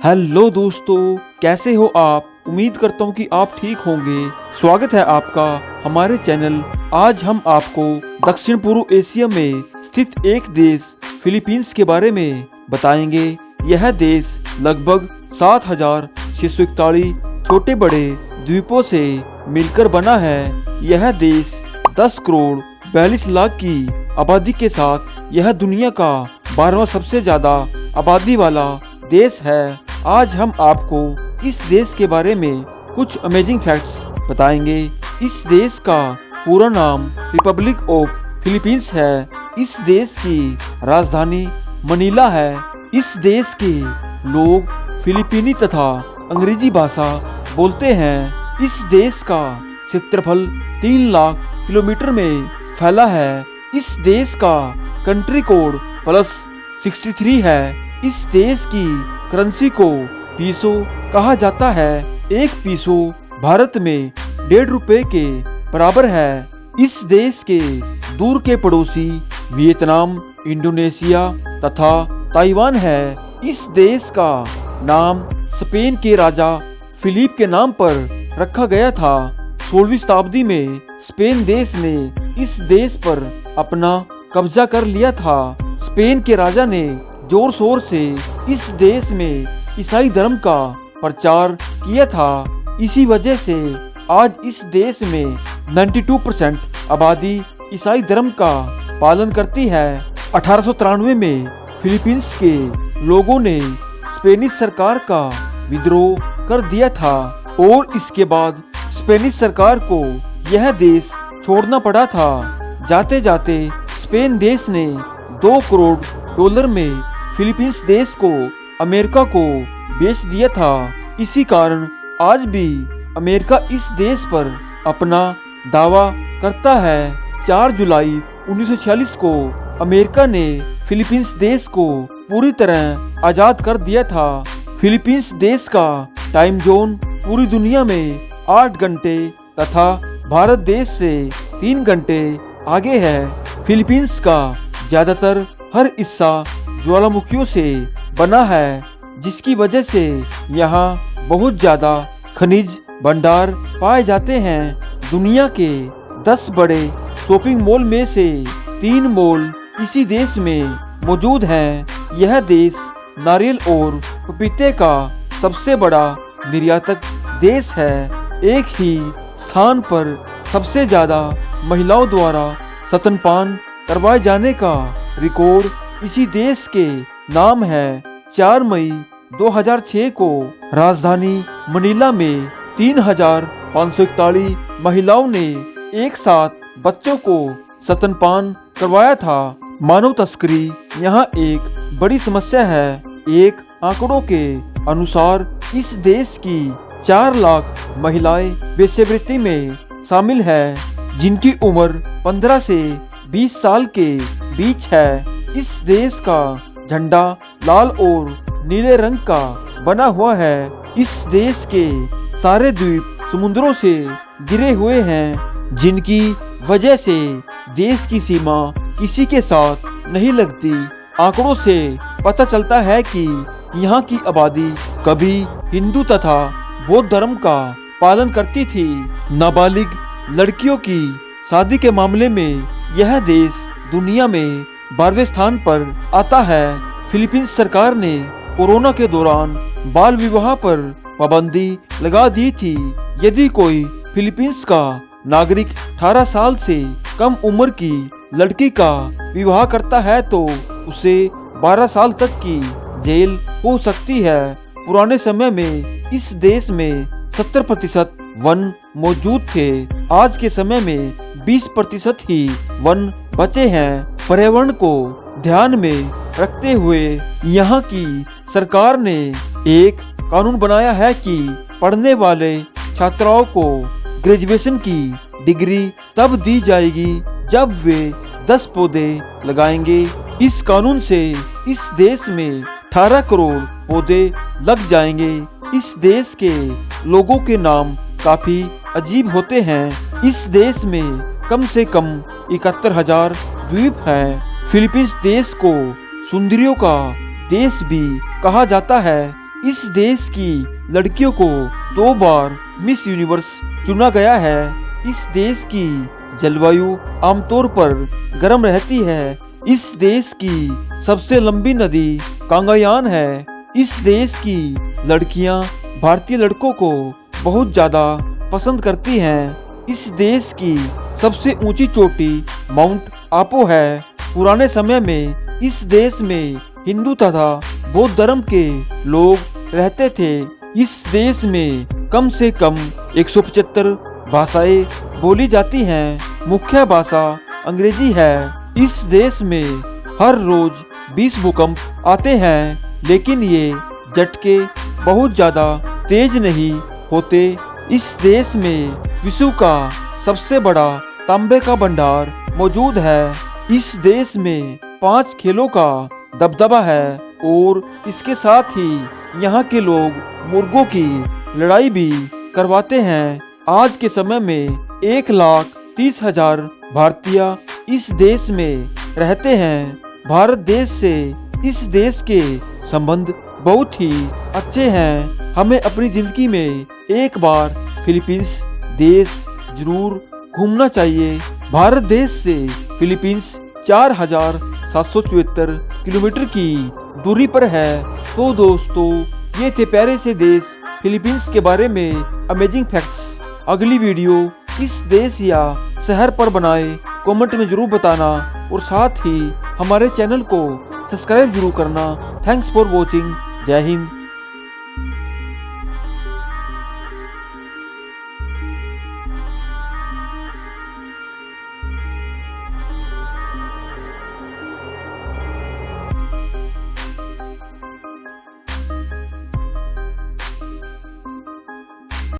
Hello दोस्तों, कैसे हो आप। उम्मीद करता हूँ कि आप ठीक होंगे। स्वागत है आपका हमारे चैनल। आज हम आपको दक्षिण पूर्व एशिया में स्थित एक देश फिलीपींस के बारे में बताएंगे। यह देश लगभग 7,641 छोटे बड़े द्वीपों से मिलकर बना है। यह देश 10 करोड़ 42 लाख की आबादी के साथ यह दुनिया का 12वां सबसे ज्यादा आबादी वाला देश है। आज हम आपको इस देश के बारे में कुछ अमेजिंग फैक्ट्स बताएंगे। इस देश का पूरा नाम रिपब्लिक ऑफ फिलीपींस है। इस देश की राजधानी मनीला है। इस देश के लोग फिलीपीनी तथा अंग्रेजी भाषा बोलते हैं। इस देश का क्षेत्रफल 3 लाख किलोमीटर में फैला है। इस देश का कंट्री कोड +63 है। इस देश की करेंसी को पीसो कहा जाता है। एक पीसो भारत में 1.5 रुपए के बराबर है। इस देश के दूर के पड़ोसी वियतनाम, इंडोनेशिया तथा ताइवान है। इस देश का नाम स्पेन के राजा फिलिप के नाम पर रखा गया था। 16वीं शताब्दी में स्पेन देश ने इस देश पर अपना कब्जा कर लिया था। स्पेन के राजा ने जोर शोर से इस देश में ईसाई धर्म का प्रचार किया था। इसी वजह से आज इस देश में 92% आबादी ईसाई धर्म का पालन करती है। 1893 में फिलीपींस के लोगों ने स्पेनिश सरकार का विद्रोह कर दिया था और इसके बाद स्पेनिश सरकार को यह देश छोड़ना पड़ा था। जाते जाते स्पेन देश ने $2 करोड़ में फिलीपींस देश को अमेरिका को बेच दिया था। इसी कारण आज भी अमेरिका इस देश पर अपना दावा करता है। 4 जुलाई 1946 को अमेरिका ने फिलीपींस देश को पूरी तरह आजाद कर दिया था। फिलीपींस देश का टाइम जोन पूरी दुनिया में 8 घंटे तथा भारत देश से 3 घंटे आगे है। फिलीपींस का ज्यादातर हर हिस्सा ज्वालामुखियों से बना है, जिसकी वजह से यहाँ बहुत ज्यादा खनिज भंडार पाए जाते हैं। दुनिया के 10 बड़े शॉपिंग मॉल में से 3 मॉल इसी देश में मौजूद हैं। यह देश नारियल और पपीते का सबसे बड़ा निर्यातक देश है। एक ही स्थान पर सबसे ज्यादा महिलाओं द्वारा स्तनपान करवाए जाने का रिकॉर्ड इसी देश के नाम है। 4 मई 2006 को राजधानी मनीला में 3,541 महिलाओं ने एक साथ बच्चों को स्तनपान करवाया था। मानव तस्करी यहाँ एक बड़ी समस्या है। एक आंकड़ों के अनुसार इस देश की 4 लाख महिलाएं वेश्यावृत्ति में शामिल है, जिनकी उम्र 15 से 20 साल के बीच है। इस देश का झंडा लाल और नीले रंग का बना हुआ है। इस देश के सारे द्वीप समुद्रों से घिरे हुए हैं, जिनकी वजह से देश की सीमा किसी के साथ नहीं लगती। आंकड़ों से पता चलता है कि यहाँ की आबादी कभी हिंदू तथा बौद्ध धर्म का पालन करती थी। नाबालिग लड़कियों की शादी के मामले में यह देश दुनिया में 12वें स्थान पर आता है। फिलीपींस सरकार ने कोरोना के दौरान बाल विवाह पर पाबंदी लगा दी थी। यदि कोई फिलीपींस का नागरिक 18 साल से कम उम्र की लड़की का विवाह करता है तो उसे 12 साल तक की जेल हो सकती है। पुराने समय में इस देश में 70% वन मौजूद थे। आज के समय में 20% ही वन बचे हैं। पर्यावरण को ध्यान में रखते हुए यहाँ की सरकार ने एक कानून बनाया है कि पढ़ने वाले छात्राओं को ग्रेजुएशन की डिग्री तब दी जाएगी जब वे 10 पौधे लगाएंगे। इस कानून से इस देश में 18 करोड़ पौधे लग जाएंगे। इस देश के लोगों के नाम काफी अजीब होते हैं। इस देश में कम से कम 71,000 द्वीप हैं। फिलीपींस देश को सुंदरियों का देश भी कहा जाता है। इस देश की लड़कियों को 2 बार मिस यूनिवर्स चुना गया है। इस देश की जलवायु आमतौर पर गर्म रहती है। इस देश की सबसे लंबी नदी कांगायान है। इस देश की लड़कियां भारतीय लड़कों को बहुत ज्यादा पसंद करती हैं। इस देश की सबसे ऊंची चोटी माउंट आपो है। पुराने समय में इस देश में हिंदू तथा बौद्ध धर्म के लोग रहते थे। इस देश में कम से कम 175 भाषाएं बोली जाती हैं। मुख्य भाषा अंग्रेजी है। इस देश में हर रोज 20 भूकंप आते हैं, लेकिन ये झटके बहुत ज्यादा तेज नहीं होते। इस देश में विश्व का सबसे बड़ा तांबे का भंडार मौजूद है। इस देश में 5 खेलों का दबदबा है और इसके साथ ही यहाँ के लोग मुर्गों की लड़ाई भी करवाते हैं। आज के समय में 1,30,000 भारतीय इस देश में रहते हैं। भारत देश से इस देश के संबंध बहुत ही अच्छे हैं। हमें अपनी जिंदगी में एक बार फिलीपींस देश जरूर घूमना चाहिए। भारत देश से फिलीपींस 4,774 किलोमीटर की दूरी पर है। तो दोस्तों, ये थे प्यारे से देश फिलीपींस के बारे में अमेजिंग फैक्ट्स। अगली वीडियो किस देश या शहर पर बनाए कमेंट में जरूर बताना और साथ ही हमारे चैनल को सब्सक्राइब जरूर करना। Thanks for watching. जय हिंद।